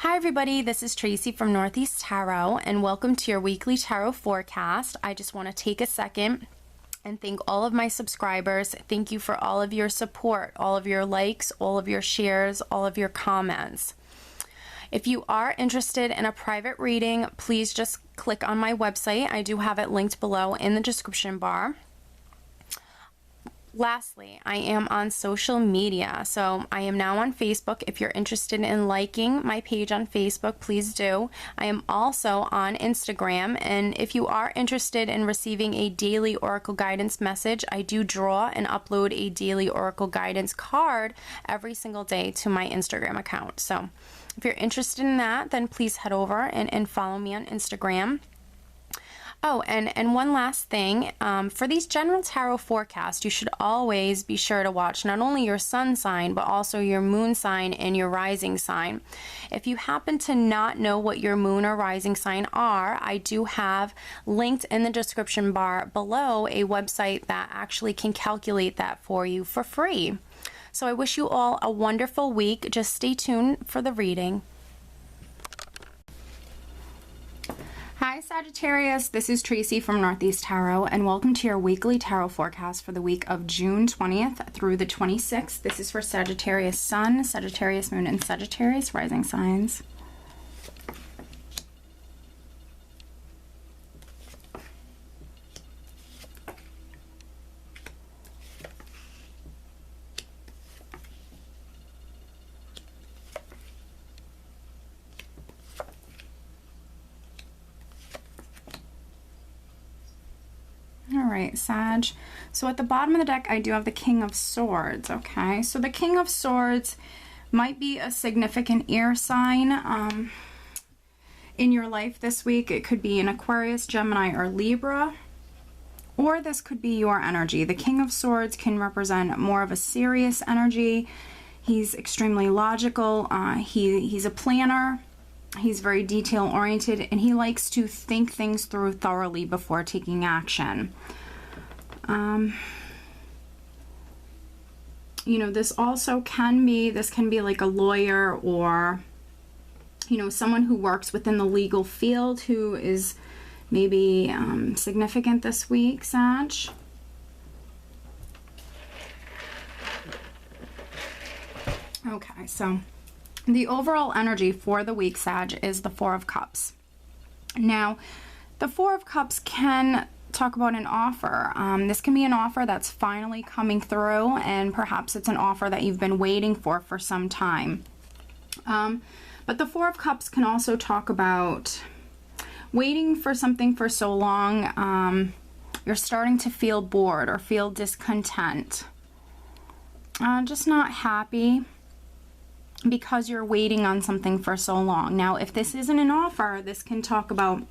Hi everybody, this is Tracy from Northeast Tarot and welcome to your weekly tarot forecast. I just want to take a second and thank all of my subscribers. Thank you for all of your support, all of your likes, all of your shares, all of your comments. If you are interested in a private reading, please just click on my website. I do have it linked below in the description bar. Lastly, I am on social media, so I am now on Facebook. If you're interested in liking my page on Facebook, please do. I am also on Instagram, and if you are interested in receiving a daily Oracle guidance message, I do draw and upload a daily Oracle guidance card every single day to my Instagram account. So if you're interested in that, then please head over and follow me on Instagram. Oh, and one last thing, for these general tarot forecasts, you should always be sure to watch not only your sun sign, but also your moon sign and your rising sign. If you happen to not know what your moon or rising sign are, I do have linked in the description bar below a website that actually can calculate that for you for free. So I wish you all a wonderful week. Just stay tuned for the reading. Hi Sagittarius, this is Tracy from Northeast Tarot and welcome to your weekly tarot forecast for the week of June 20th through the 26th. This is for Sagittarius Sun, Sagittarius Moon, and Sagittarius Rising signs. Alright, Sag. So at the bottom of the deck, I do have the King of Swords, okay? So the King of Swords might be a significant air sign in your life this week. It could be an Aquarius, Gemini, or Libra. Or this could be your energy. The King of Swords can represent more of a serious energy. He's extremely logical. He's a planner. He's very detail-oriented, and he likes to think things through thoroughly before taking action. You know, this also can be like a lawyer or, you know, someone who works within the legal field who is maybe significant this week, Sag. Okay, so the overall energy for the week, Sag, is the Four of Cups. Now, the Four of Cups can talk about an offer. This can be an offer that's finally coming through, and perhaps it's an offer that you've been waiting for some time. But the Four of Cups can also talk about waiting for something for so long. You're starting to feel bored or feel discontent. Just not happy because you're waiting on something for so long. Now, if this isn't an offer, this can talk about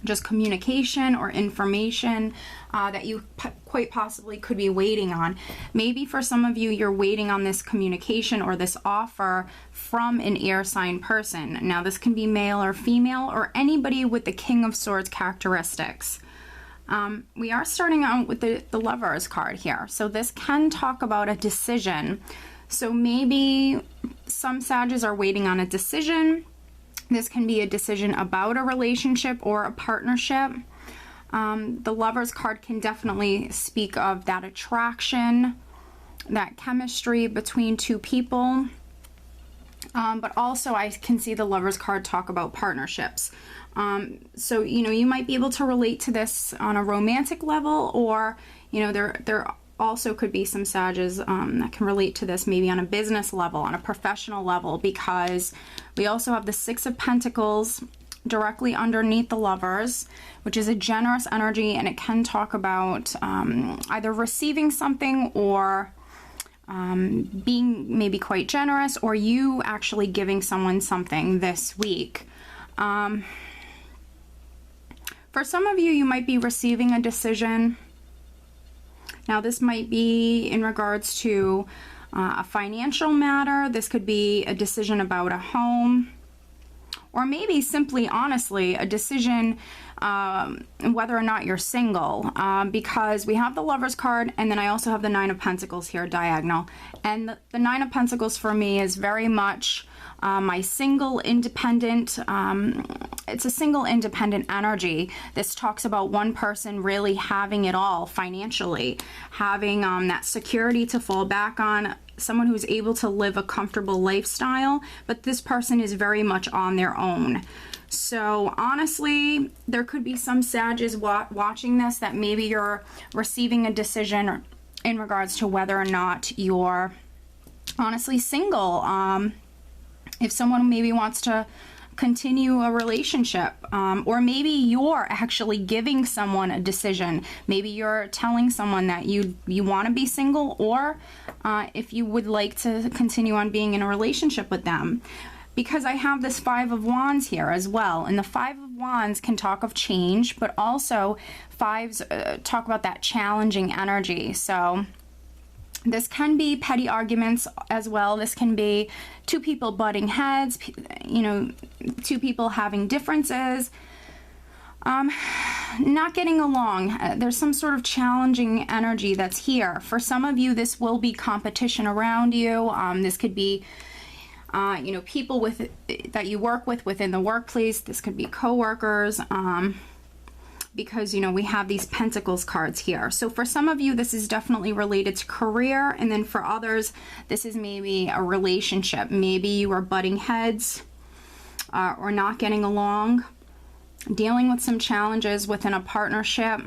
just communication or information that you quite possibly could be waiting on. Maybe for some of you, you're waiting on this communication or this offer from an air sign person. Now, this can be male or female or anybody with the King of Swords characteristics. We are starting out with the Lovers card here. So this can talk about a decision. So maybe some Sages are waiting on a decision. This can be a decision about a relationship or a partnership. The Lovers card can definitely speak of that attraction, that chemistry between two people. But also I can see the Lovers card talk about partnerships. So, you know, you might be able to relate to this on a romantic level, or, you know, there also could be some Sages that can relate to this maybe on a business level, on a professional level, because we also have the Six of Pentacles directly underneath the Lovers, which is a generous energy, and it can talk about either receiving something or being maybe quite generous, or you actually giving someone something this week. For some of you, you might be receiving a decision. Now, this might be in regards to a financial matter. This could be a decision about a home, or maybe simply, honestly, a decision whether or not you're single, because we have the Lovers card, and then I also have the Nine of Pentacles here diagonal. And the Nine of Pentacles for me is very much my single independent, it's a single independent energy. This talks about one person really having it all financially, having that security to fall back on, someone who's able to live a comfortable lifestyle, but this person is very much on their own. So honestly, there could be some Sages watching this that maybe you're receiving a decision in regards to whether or not you're honestly single. If someone maybe wants to continue a relationship, or maybe you're actually giving someone a decision. Maybe you're telling someone that you want to be single, or if you would like to continue on being in a relationship with them. Because I have this Five of Wands here as well, and the Five of Wands can talk of change, but also fives talk about that challenging energy. So this can be petty arguments as well. This can be two people butting heads, you know, two people having differences, not getting along. There's some sort of challenging energy that's here. For some of you, this will be competition around you. This could be you know, people that you work with within the workplace. This could be coworkers, because, you know, we have these Pentacles cards here. So for some of you, this is definitely related to career, and then for others, this is maybe a relationship. Maybe you are butting heads, or not getting along, dealing with some challenges within a partnership.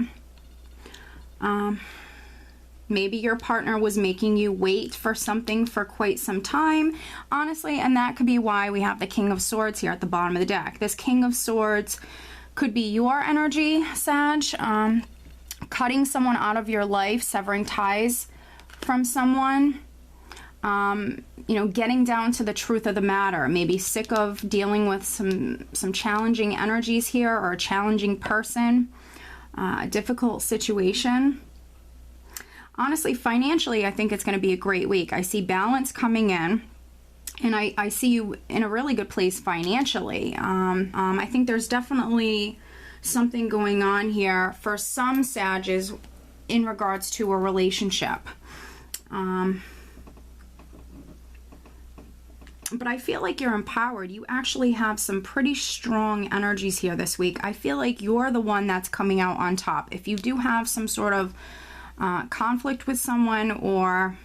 Maybe your partner was making you wait for something for quite some time, honestly, and that could be why we have the King of Swords here at the bottom of the deck. This King of Swords could be your energy, Sag, cutting someone out of your life, severing ties from someone, you know, getting down to the truth of the matter. Maybe sick of dealing with some challenging energies here, or a challenging person, a difficult situation. Honestly, financially, I think it's going to be a great week. I see balance coming in, and I see you in a really good place financially. I think there's definitely something going on here for some Sages in regards to a relationship. But I feel like you're empowered. You actually have some pretty strong energies here this week. I feel like you're the one that's coming out on top. If you do have some sort of conflict with someone, or,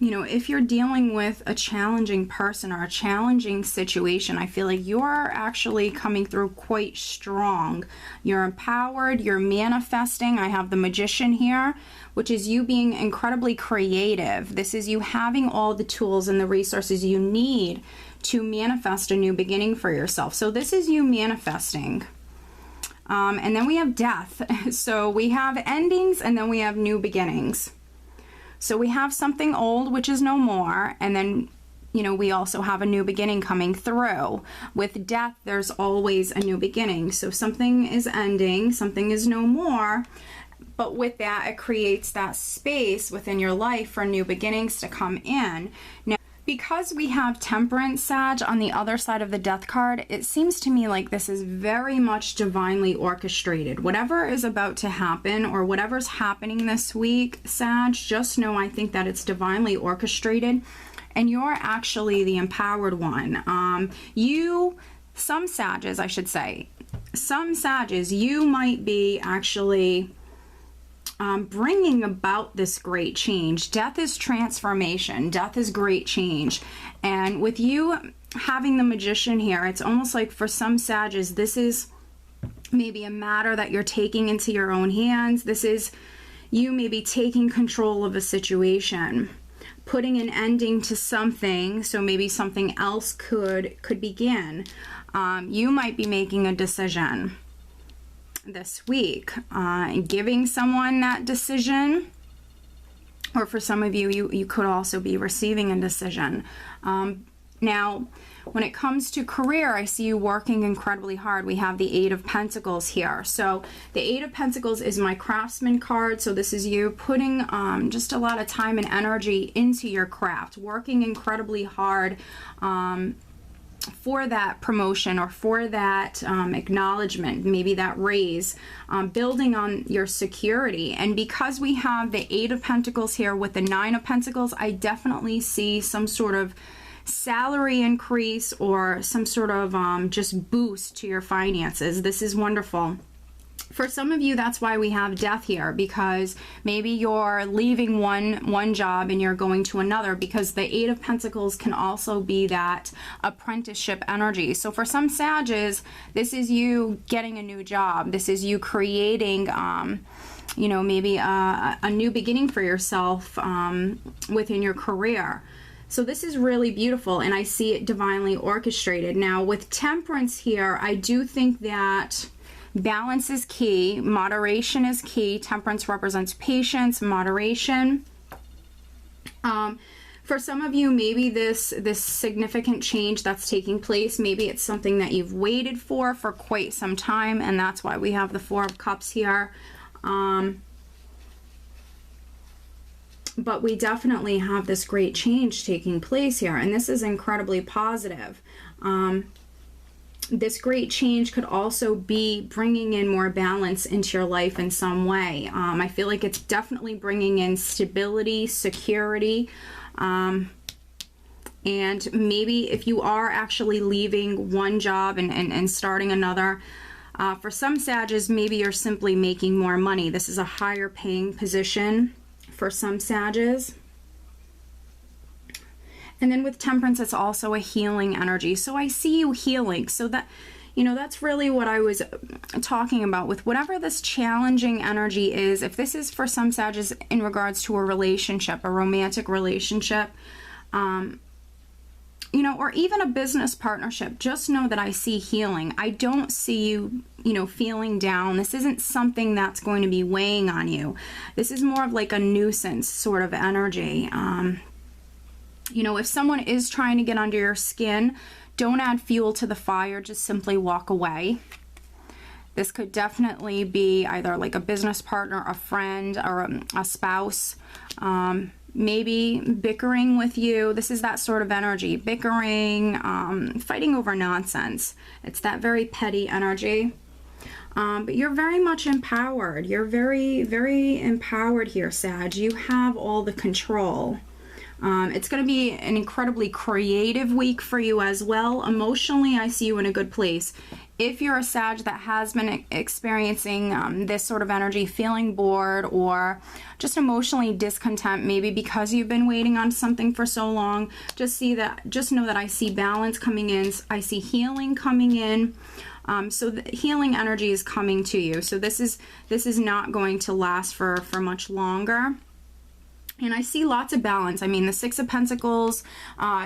you know, if you're dealing with a challenging person or a challenging situation, I feel like you're actually coming through quite strong. You're empowered, you're manifesting. I have the Magician here, which is you being incredibly creative. This is you having all the tools and the resources you need to manifest a new beginning for yourself. So this is you manifesting. And then we have death. So we have endings, and then we have new beginnings. So we have something old, which is no more, and then, you know, we also have a new beginning coming through. With death, there's always a new beginning. So something is ending, something is no more, but with that, it creates that space within your life for new beginnings to come in. Now, because we have Temperance, Sag, on the other side of the Death card, it seems to me like this is very much divinely orchestrated. Whatever is about to happen, or whatever's happening this week, Sag, just know I think that it's divinely orchestrated, and you're actually the empowered one. Some Sages, I should say, some Sages, you might be actually bringing about this great change. Death is transformation. Death is great change. And with you having the Magician here, it's almost like for some Sages, this is maybe a matter that you're taking into your own hands. This is you maybe taking control of a situation, putting an ending to something, so maybe something else could begin. You might be making a decision this week, giving someone that decision, or for some of you, you could also be receiving a decision. Now, when it comes to career, I see you working incredibly hard. We have the Eight of Pentacles here. So the Eight of Pentacles is my Craftsman card. So this is you putting just a lot of time and energy into your craft, working incredibly hard, for that promotion or for that acknowledgement, maybe that raise, building on your security. And because we have the Eight of Pentacles here with the Nine of Pentacles, I definitely see some sort of salary increase or some sort of just boost to your finances. This is wonderful. For some of you, that's why we have death here, because maybe you're leaving one job and you're going to another, because the Eight of Pentacles can also be that apprenticeship energy. So for some Sages, this is you getting a new job. This is you creating, you know, maybe a new beginning for yourself within your career. So this is really beautiful, and I see it divinely orchestrated. Now with Temperance here, I do think that balance is key. Moderation is key. Temperance represents patience, moderation. For some of you, maybe this significant change that's taking place, maybe it's something that you've waited for quite some time, and that's why we have the Four of Cups here. But we definitely have this great change taking place here, and this is incredibly positive. This great change could also be bringing in more balance into your life in some way. I feel like it's definitely bringing in stability, security, and maybe if you are actually leaving one job and starting another, for some Sages, maybe you're simply making more money. This is a higher paying position for some Sages. And then with Temperance, it's also a healing energy. So I see you healing. So that, you know, that's really what I was talking about with whatever this challenging energy is. If this is for some Sages in regards to a relationship, a romantic relationship, you know, or even a business partnership, just know that I see healing. I don't see you, you know, feeling down. This isn't something that's going to be weighing on you. This is more of like a nuisance sort of energy. You know, if someone is trying to get under your skin, don't add fuel to the fire, just simply walk away. This could definitely be either like a business partner, a friend, or a spouse, maybe bickering with you. This is that sort of energy, bickering, fighting over nonsense. It's that very petty energy. But you're very much empowered. You're very, very empowered here, Sag. You have all the control. It's going to be an incredibly creative week for you as well. Emotionally, I see you in a good place. If you're a Sag that has been experiencing this sort of energy, feeling bored or just emotionally discontent, maybe because you've been waiting on something for so long, just know that I see balance coming in. I see healing coming in. So the healing energy is coming to you. So this is not going to last for much longer. And I see lots of balance. I mean, the Six of Pentacles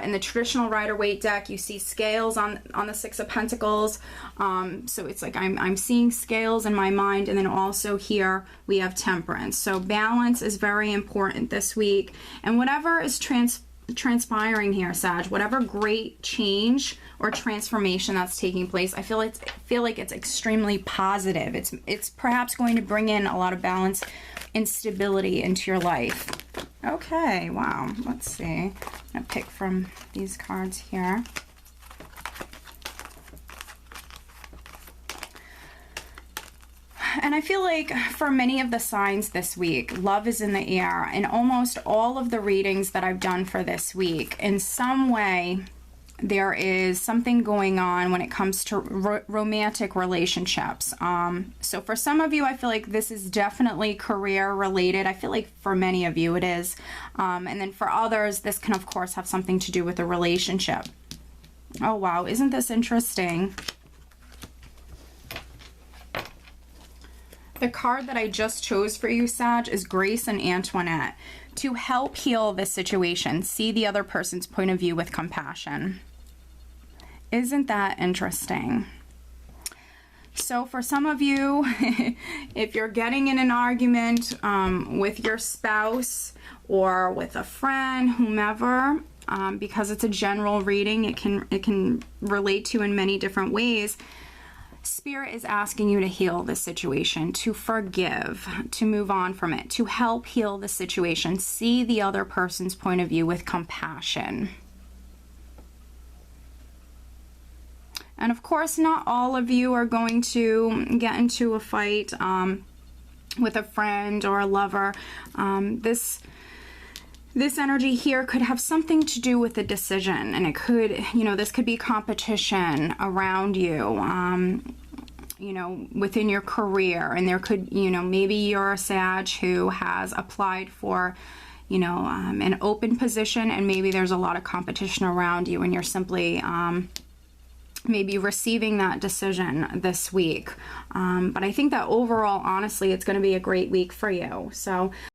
in the traditional Rider-Waite deck, you see scales on the Six of Pentacles. So it's like I'm seeing scales in my mind. And then also here we have Temperance. So balance is very important this week. And whatever is transpiring here, Sag, whatever great change or transformation that's taking place, I feel like it's extremely positive. It's perhaps going to bring in a lot of balance and stability into your life. Okay, wow. Let's see. I'm gonna pick from these cards here. And I feel like for many of the signs this week, love is in the air. And almost all of the readings that I've done for this week, in some way, there is something going on when it comes to romantic relationships. So for some of you, I feel like this is definitely career related. I feel like for many of you it is. And then for others, this can of course have something to do with a relationship. Oh wow, isn't this interesting? The card that I just chose for you, Sag, is Grace and Antoinette. To help heal this situation, see the other person's point of view with compassion. Isn't that interesting? So for some of you, if you're getting in an argument with your spouse or with a friend, whomever, because it's a general reading, it can relate to in many different ways. Spirit is asking you to heal this situation, to forgive, to move on from it, to help heal the situation. See the other person's point of view with compassion. And of course, not all of you are going to get into a fight with a friend or a lover. This energy here could have something to do with a decision, and it could, you know, this could be competition around you, you know, within your career. And there could, you know, maybe you're a Sag who has applied for, you know, an open position, and maybe there's a lot of competition around you, and you're simply maybe receiving that decision this week. But I think that overall, honestly, it's going to be a great week for you. So